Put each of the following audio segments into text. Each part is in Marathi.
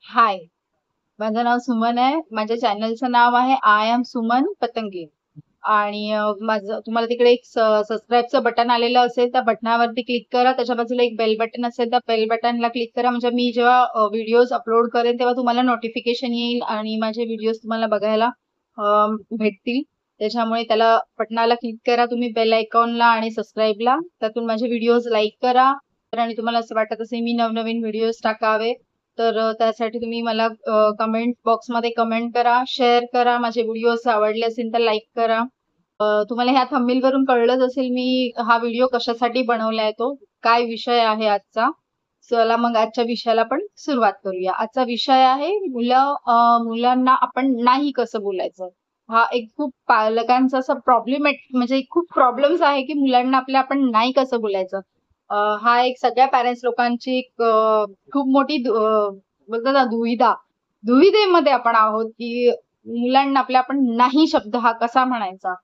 हाय, माझं नाव सुमन आहे. माझ्या चॅनलचं नाव आहे आय एम सुमन पतंगे. आणि माझं तुम्हाला तिकडे एक सबस्क्राईबचं बटन आलेलं असेल, त्या बटनावरती क्लिक करा. त्याच्या बाजूला एक बेल बटन असेल, त्या बेल बटनला क्लिक करा. म्हणजे मी जेव्हा व्हिडिओज अपलोड करेन तेव्हा तुम्हाला नोटिफिकेशन येईल आणि माझे व्हिडिओज तुम्हाला बघायला भेटतील. त्याच्यामुळे त्याला बटनाला क्लिक करा तुम्ही, बेल आयकॉनला आणि सबस्क्राईबला. त्यातून माझे व्हिडिओज लाईक करा. आणि तुम्हाला असं वाटत असेल मी नवनवीन व्हिडिओज टाकावे तर त्यासाठी तुम्ही मला कमेंट बॉक्समध्ये कमेंट करा, शेअर करा. माझे व्हिडिओज आवडले असेल तर लाईक करा. तुम्हाला ह्या थंबनेल वरून कळलंच असेल मी हा व्हिडिओ कशासाठी बनवलाय, तो काय विषय आहे आजचा. चला मग आजच्या विषयाला आपण सुरुवात करूया. आजचा विषय आहे मुलांना आपण नाही कसं बोलायचं. हा एक खूप पालकांचा असा म्हणजे खूप प्रॉब्लेम्स आहे की मुलांना आपल्या आपण नाही कसं बोलायचं. हा एक सगळ्या पॅरेंट्स लोकांची एक खूप मोठी बोलतात ना दुविधेमध्ये आपण आहोत की मुलांना आपल्या आपण नाही शब्द हा कसा म्हणायचा.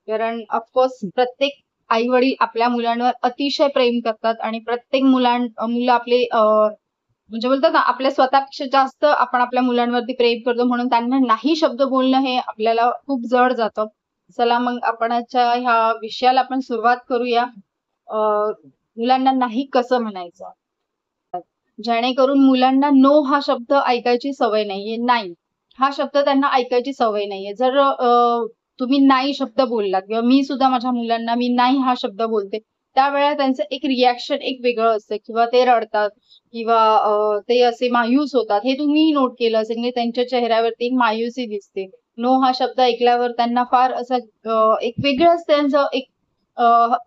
कारण ऑफकोर्स प्रत्येक आई वडील आपल्या मुलांवर अतिशय प्रेम करतात आणि प्रत्येक मुलं आपले म्हणजे बोलतात ना आपल्या स्वतःपेक्षा जास्त आपण आपल्या मुलांवरती प्रेम करतो, म्हणून त्यांना नाही शब्द बोलणं हे आपल्याला खूप जड जातं. चला मग आपण ह्या विषयाला आपण सुरुवात करूया. मुलांना नाही कसं म्हणायचं, जेणेकरून मुलांना नो हा शब्द ऐकायची सवय नाहीये. नाही हा शब्द त्यांना ऐकायची सवय नाहीये. जर तुम्ही नाही शब्द बोललात किंवा मी सुद्धा माझ्या मुलांना मी नाही हा शब्द बोलते, त्यावेळेला त्यांचं एक रिॲक्शन एक वेगळं असतं किंवा ते रडतात किंवा ते असे मायूस होतात. हे तुम्ही नोट केलं असेल की त्यांच्या चेहऱ्यावरती एक मायुसी दिसते. नो हा शब्द ऐकल्यावर त्यांना फार असं एक वेगळंच त्यांचं एक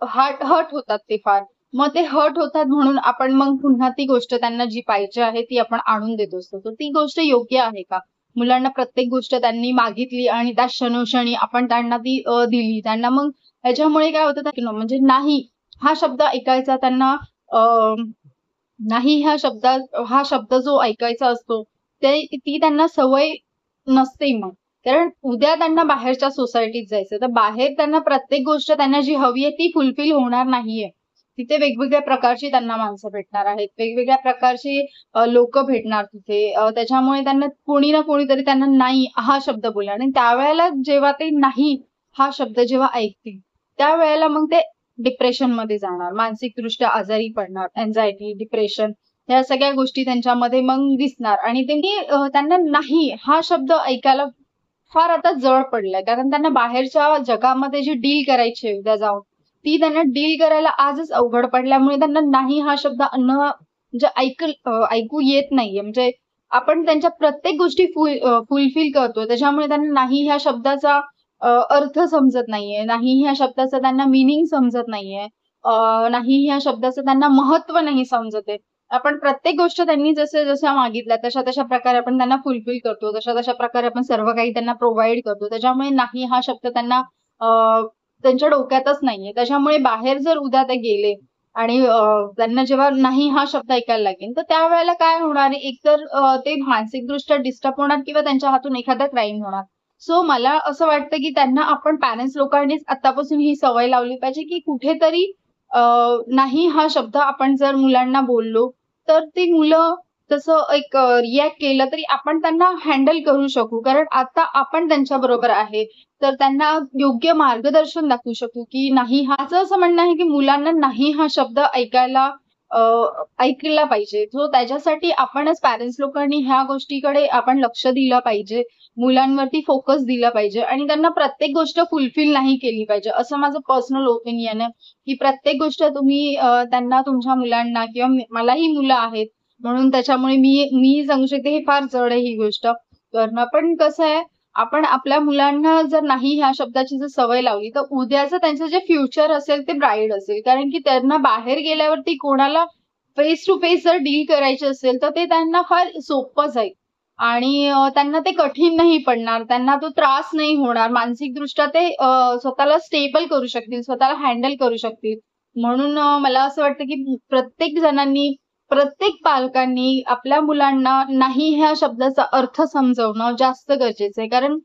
हार्ट हर्ट होतात ते फार. मग ते हर्ट होतात म्हणून आपण मग पुन्हा ती गोष्ट त्यांना जी पाहिजे आहे ती आपण आणून देत असतो. तर ती गोष्ट योग्य आहे का? मुलांना प्रत्येक गोष्ट त्यांनी मागितली आणि त्या क्षणोक्षणी आपण त्यांना ती दिली. त्यांना मग ह्याच्यामुळे काय होतं म्हणजे नाही हा शब्द ऐकायचा त्यांना नाही हा शब्द जो ऐकायचा असतो ती त्यांना सवय नसते मग. कारण उद्या त्यांना बाहेरच्या सोसायटीत जायचं, तर बाहेर त्यांना प्रत्येक गोष्ट त्यांना जी हवी आहे ती फुलफिल होणार नाहीये. तिथे वेगवेगळ्या प्रकारची त्यांना माणसं भेटणार आहेत, वेगवेगळ्या प्रकारची लोक भेटणार तिथे. त्याच्यामुळे त्यांना कोणी ना कोणीतरी त्यांना नाही हा शब्द बोलणार आणि त्यावेळेला जेव्हा ते नाही हा शब्द जेव्हा ऐकतील त्यावेळेला मग ते डिप्रेशन मध्ये जाणार, मानसिकदृष्ट्या आजारी पडणार, एन्झायटी, डिप्रेशन ह्या सगळ्या गोष्टी त्यांच्यामध्ये मग दिसणार. आणि त्यांना नाही हा शब्द ऐकायला फार आता जड पडलाय, कारण त्यांना बाहेरच्या जगामध्ये जी डील करायची उद्या जाऊन ती त्यांना डील करायला आजच अवघड पडल्यामुळे त्यांना नाही हा शब्द म्हणजे ऐकू येत नाहीये. म्हणजे आपण त्यांच्या प्रत्येक गोष्टी फुलफिल करतो, त्याच्यामुळे त्यांना नाही ह्या शब्दाचा अर्थ समजत नाहीये, नाही ह्या शब्दाचा त्यांना मिनिंग समजत नाहीये, नाही ह्या शब्दाचं त्यांना महत्व नाही समजत आहे. आपण प्रत्येक गोष्ट त्यांनी जशा मागितल्या तशा तशा प्रकारे आपण त्यांना फुलफिल करतो, तशा तशा प्रकारे आपण सर्व काही त्यांना प्रोव्हाइड करतो. त्याच्यामुळे नाही हा शब्द त्यांना त्यांच्या डोक्यातच नाहीये. त्याच्यामुळे बाहेर जर उद्या ते गेले आणि त्यांना जेव्हा नाही हा शब्द ऐकायला लागेल तर त्यावेळेला काय होणार, एकतर ते मानसिकदृष्ट्या डिस्टर्ब होणार किंवा त्यांच्या हातून एखादा क्राईम होणार. सो मला असं वाटतं की त्यांना आपण पॅरेंट्स लोकांनीच आतापासून ही सवय लावली पाहिजे की कुठेतरी नाही हा शब्द आपण जर मुलांना बोललो तर ती मुलं तसं एक रिॲक्ट केलं तरी आपण त्यांना हँडल करू शकू. कारण आता आपण त्यांच्या बरोबर आहे. तर त्यांना योग्य मार्गदर्शन दाखवू शकू की नाही माझं असं म्हणणं आहे की मुलांना नाही हा शब्द ऐकला पाहिजे. सो त्याच्यासाठी आपणच पॅरेंट्स लोकांनी ह्या गोष्टीकडे आपण लक्ष दिलं पाहिजे. मुलांवरती फोकस दिला पाहिजे आणि त्यांना प्रत्येक गोष्ट फुलफिल नाही केली पाहिजे, असं माझं पर्सनल ओपिनियन आहे. की प्रत्येक गोष्ट तुम्ही त्यांना तुमच्या मुलांना किंवा मलाही मुलं आहेत म्हणून त्याच्यामुळे मी सांगू शकते हे फार जड आहे ही गोष्ट करणं. पण कसं आहे, आपण आपल्या मुलांना जर नाही ह्या शब्दाची जर सवय लावली तर उद्याचं त्यांचं जे फ्युचर असेल ते ब्राईट असेल. कारण की त्यांना बाहेर गेल्यावरती कोणाला फेस टू फेस जर डील करायचे असेल तर ते त्यांना फार सोपं जाईल आणि त्यांना ते कठीण नाही पडणार. त्यांना तो त्रास नाही होणार. मानसिकदृष्ट्या ते स्वतःला स्टेबल करू शकतील, स्वतःला हँडल करू शकतील. म्हणून मला असं वाटतं की प्रत्येक जणांनी, प्रत्येक पालकांनी आपल्या मुलांना नाही ह्या शब्दाचा अर्थ समजवणं जास्त गरजेचं आहे. कारण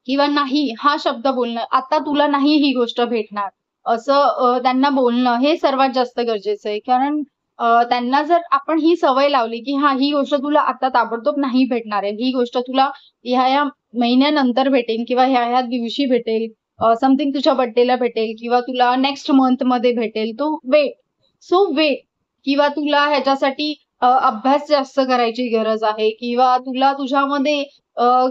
किंवा नाही हा शब्द बोलणं, आता तुला नाही ही गोष्ट भेटणार, असं त्यांना बोलणं हे सर्वात जास्त गरजेचं आहे. कारण त्यांना जर आपण ही सवय लावली, की हां, ही गोष्ट तुला आता ताबडतोब नाही भेटणार आहे. ही गोष्ट तुला ह्या-ह्या महिन्यानंतर भेटेल किंवा ह्या-ह्या दिवशी भेटेल. समथिंग तुझ्या बर्थडेला भेटेल किंवा तुला नेक्स्ट मंथमध्ये भेटेल. तो वेट. सो वेट किंवा तुला ह्याच्यासाठी अभ्यास जास्त करायची गरज आहे किंवा तुला तुझ्यामध्ये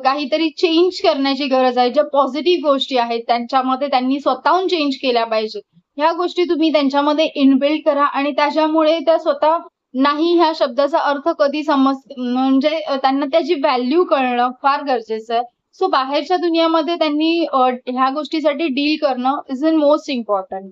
काहीतरी चेंज करण्याची गरज आहे. ज्या पॉझिटिव्ह गोष्टी आहेत त्यांच्यामध्ये त्यांनी स्वतःहून चेंज केल्या पाहिजेत. ह्या गोष्टी तुम्ही त्यांच्यामध्ये इनबिल्ड करा आणि त्याच्यामुळे त्या स्वतः नाही ह्या शब्दाचा अर्थ कधी म्हणजे त्यांना त्याची व्हॅल्यू कळणं फार गरजेचं आहे. सो बाहेरच्या दुनियामध्ये त्यांनी ह्या गोष्टीसाठी डील करणं इज इन मोस्ट इम्पॉर्टंट.